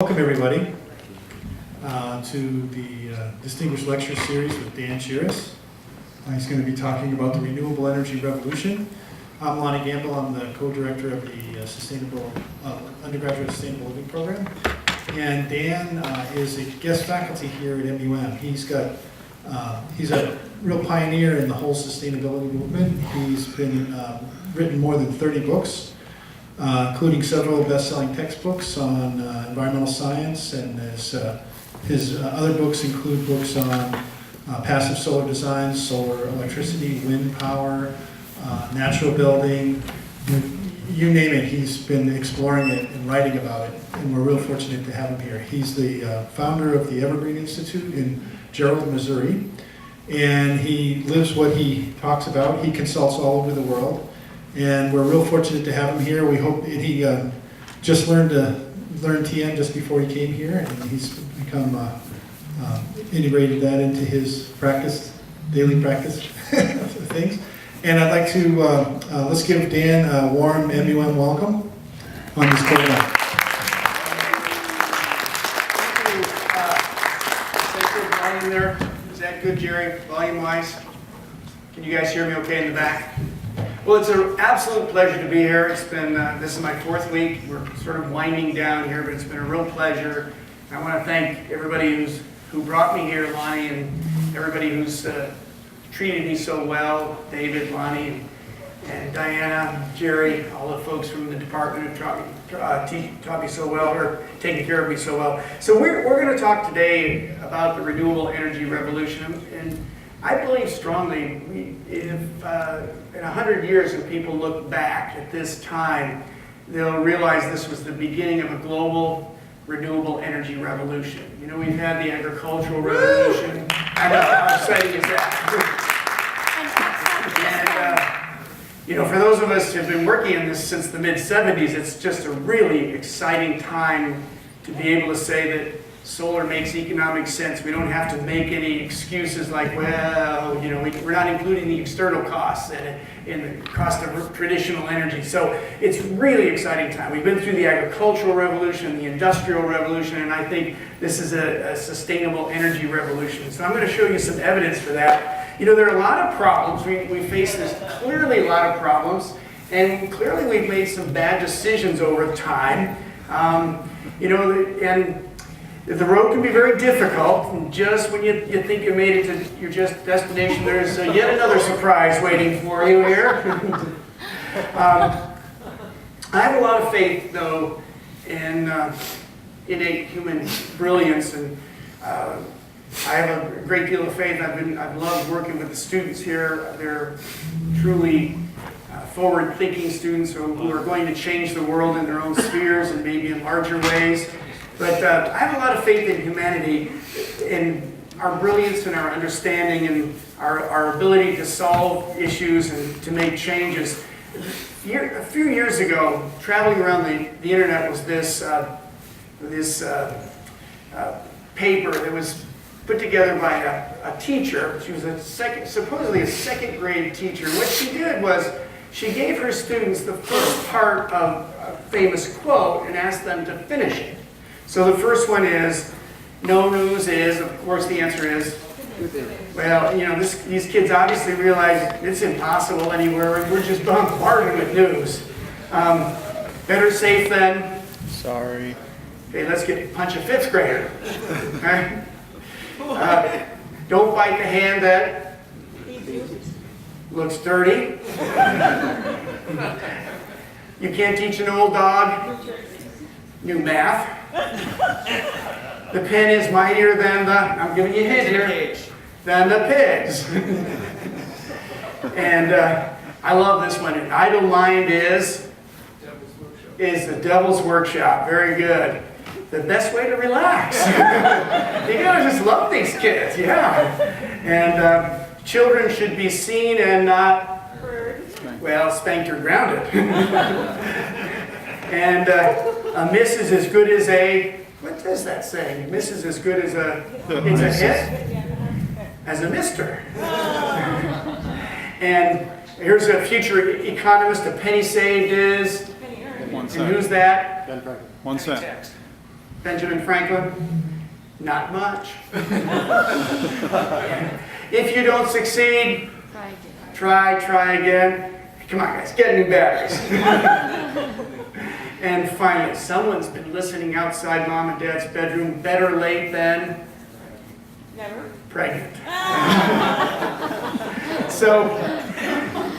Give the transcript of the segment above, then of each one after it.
Welcome everybody to the Distinguished Lecture Series with Dan Chiras. He's going to be talking about the renewable energy revolution. I'm Lonnie Gamble. I'm the co-director of the Undergraduate Sustainable Living Program. And Dan is a guest faculty here at MUM. He's a real pioneer in the whole sustainability movement. He's been written more than 30 books. Including several best-selling textbooks on environmental science, and his other books include books on passive solar designs, solar electricity, wind power, natural building, you name it. He's been exploring it and writing about it, and we're real fortunate to have him here. He's the founder of the Evergreen Institute in Gerald, Missouri, and he lives what he talks about. He consults all over the world. And we're real fortunate to have him here. We hope that he just learned TN just before he came here, and he's become integrated that into his practice, daily practice of things. And I'd like to let's give Dan a warm MUM welcome on this program. Thank you. Volume there. Is that good, Jerry? Volume-wise? Can you guys hear me okay in the back? Well, it's an absolute pleasure to be here. It's been, this is my fourth week. We're sort of winding down here, but it's been a real pleasure. I want to thank everybody who brought me here, Lonnie, and everybody who's treated me so well, David, Lonnie, and Diana, Jerry, all the folks from the department who taught me so well, or taken care of me so well. So we're going to talk today about the renewable energy revolution, and I believe strongly if in 100 years when people look back at this time, they'll realize this was the beginning of a global renewable energy revolution. You know, we've had the agricultural revolution. I know, how exciting is that? And, you know, for those of us who have been working in this since the mid-70s, it's just a really exciting time to be able to say that solar makes economic sense. We don't have to make any excuses like, well, you know, we're not including the external costs in the cost of traditional energy. So it's really exciting time. We've been through the agricultural revolution, the industrial revolution, and I think this is a sustainable energy revolution. So I'm going to show you some evidence for that. You know, there are a lot of problems. We face this clearly a lot of problems, and clearly we've made some bad decisions over time. You know, and the road can be very difficult, and just when you think you made it to your destination, there's yet another surprise waiting for you here. I have a lot of faith, though, in innate human brilliance, and I have a great deal of faith. I've loved working with the students here. They're truly forward-thinking students who are going to change the world in their own spheres and maybe in larger ways. But I have a lot of faith in humanity, in our brilliance and our understanding and our ability to solve issues and to make changes. A few years ago, traveling around the internet was this paper that was put together by a teacher. She was supposedly a second grade teacher. And what she did was she gave her students the first part of a famous quote and asked them to finish it. So the first one is, no news is, of course the answer is, well, you know, these kids obviously realize it's impossible anywhere, we're just bombarded with news. Better safe than sorry. Okay, let's punch a fifth grader. Okay? Don't bite the hand that looks dirty. You can't teach an old dog new math. The pen is mightier than I'm giving you a hint here, than the pigs. And I love this one. An idle mind is the devil's workshop. Very good. The best way to relax. You gotta just love these kids, yeah. And children should be seen and not heard. Well, spanked or grounded. And a miss is as good as a, what does that say? A miss is as good as it's a hit as a mister. And here's a future economist, a penny saved is, and who's that? 1 cent. Benjamin Franklin? Not much. If you don't succeed, try again. Come on guys, get new batteries. And finally, someone's been listening outside mom and dad's bedroom. Better late than never. Pregnant. So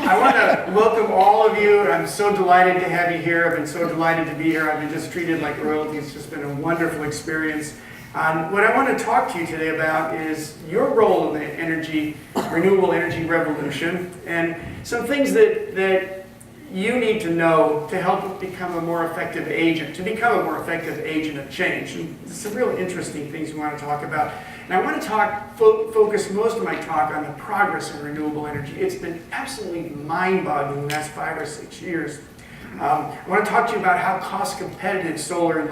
I want to welcome all of you. I'm so delighted to have you here. I've been so delighted to be here. I've been just treated like royalty. It's just been a wonderful experience. What I want to talk to you today about is your role in the renewable energy revolution, and some things that you need to know to help become a more effective agent, of change. And there's some real interesting things we want to talk about. And I want to focus most of my talk on the progress in renewable energy. It's been absolutely mind-boggling the last 5 or 6 years. I want to talk to you about how cost-competitive solar and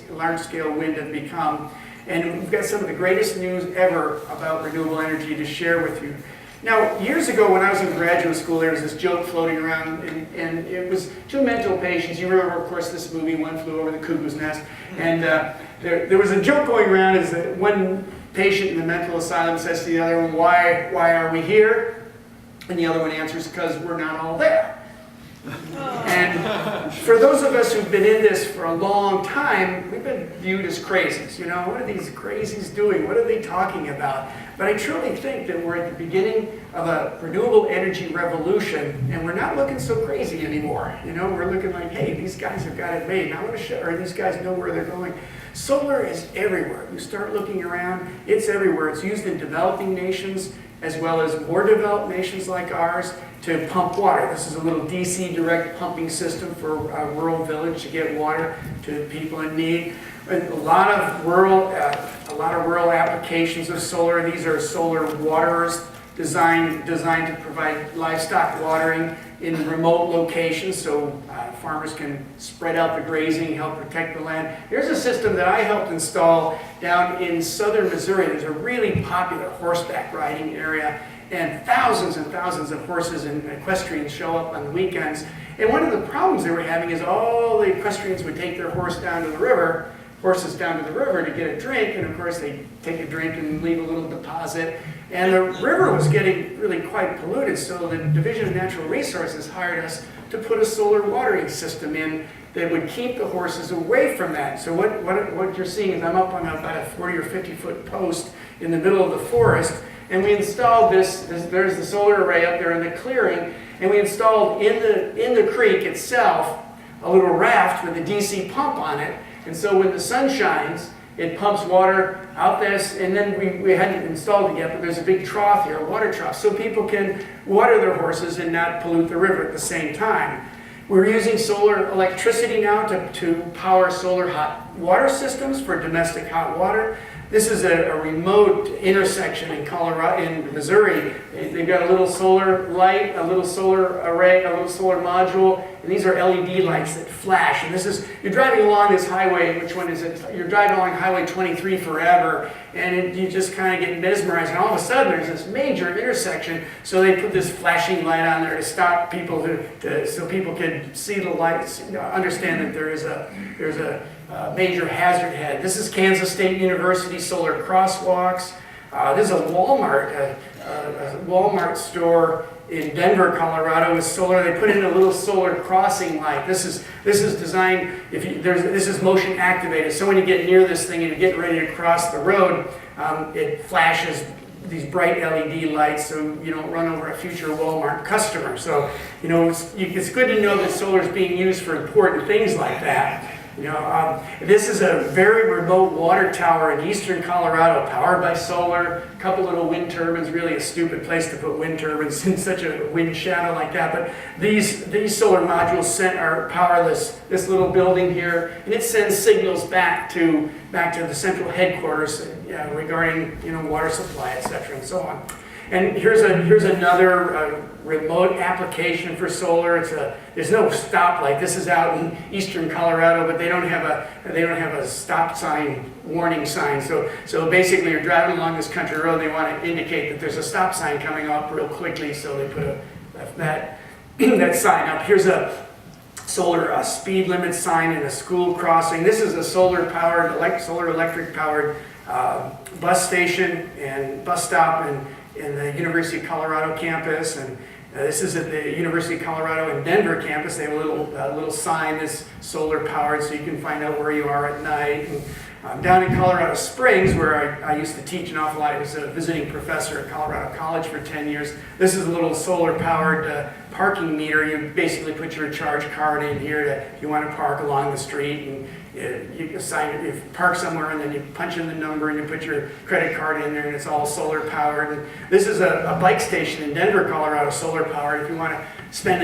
large-scale wind have become. And we've got some of the greatest news ever about renewable energy to share with you. Now, years ago when I was in graduate school, there was this joke floating around, and it was two mental patients. You remember, of course, this movie, One Flew Over the Cuckoo's Nest. And there was a joke going around is that one patient in the mental asylum says to the other one, why are we here? And the other one answers, because we're not all there. And for those of us who've been in this for a long time, we've been viewed as crazies. You know, what are these crazies doing? What are they talking about? But I truly think that we're at the beginning of a renewable energy revolution, and we're not looking so crazy anymore. You know, we're looking like, hey, these guys have got it made. And I want to show, or these guys know where they're going. Solar is everywhere. You start looking around, it's everywhere. It's used in developing nations as well as more developed nations like ours to pump water. This is a little DC direct pumping system for a rural village to get water to people in need. A lot of rural applications of solar. These are solar waterers designed to provide livestock watering in remote locations so farmers can spread out the grazing, help protect the land. Here's a system that I helped install down in southern Missouri. There's a really popular horseback riding area, and thousands of horses and equestrians show up on the weekends. And one of the problems they were having is all the equestrians would take their horses down to the river to get a drink, and of course they take a drink and leave a little deposit. And the river was getting really quite polluted, so the Division of Natural Resources hired us to put a solar watering system in that would keep the horses away from that. So what you're seeing is I'm up on about a 40 or 50 foot post in the middle of the forest, and we installed this there's the solar array up there in the clearing, and we installed in the creek itself a little raft with a DC pump on it. And so when the sun shines, it pumps water out this, and then we hadn't installed it yet, but there's a big trough here, a water trough, so people can water their horses and not pollute the river at the same time. We're using solar electricity now to power solar hot water systems for domestic hot water. This is a remote intersection in Missouri. They've got a little solar light, a little solar array, a little solar module, and these are LED lights that flash. And this is, you're driving along this highway, which one is it? You're driving along Highway 23 forever, and you just kind of get mesmerized. And all of a sudden, there's this major intersection, so they put this flashing light on there to stop people, so people can see the lights, understand that there's a major hazard ahead. This is Kansas State University solar crosswalks. This is a Walmart store in Denver, Colorado with solar. They put in a little solar crossing light. This is designed, this is motion activated. So when you get near this thing and you're getting ready to cross the road, it flashes these bright LED lights so you don't run over a future Walmart customer. So, you know, it's good to know that solar is being used for important things like that. You know, this is a very remote water tower in eastern Colorado, powered by solar. A couple little wind turbines. Really a stupid place to put wind turbines in such a wind shadow like that. But these solar modules power this little building here, and it sends signals back to the central headquarters regarding water supply, etc., and so on. And here's another remote application for solar. There's no stoplight. This is out in eastern Colorado, but they don't have a stop sign, warning sign. So basically, you're driving along this country road. They want to indicate that there's a stop sign coming up real quickly, so they put that sign up. Here's a solar speed limit sign in a school crossing. This is a solar electric powered bus station and bus stop in the University of Colorado campus. And this is at the University of Colorado in Denver campus. They have a little sign that's solar powered, so you can find out where you are at night. And down in Colorado Springs, where I used to teach an awful lot. I was a visiting professor at Colorado College for 10 years. This is a little solar powered parking meter. You basically put your charge card in here if you want to park along the street, and you park somewhere, and then you punch in the number and you put your credit card in there, and it's all solar powered. And this is a bike station in Denver, Colorado, solar powered. If you want to spend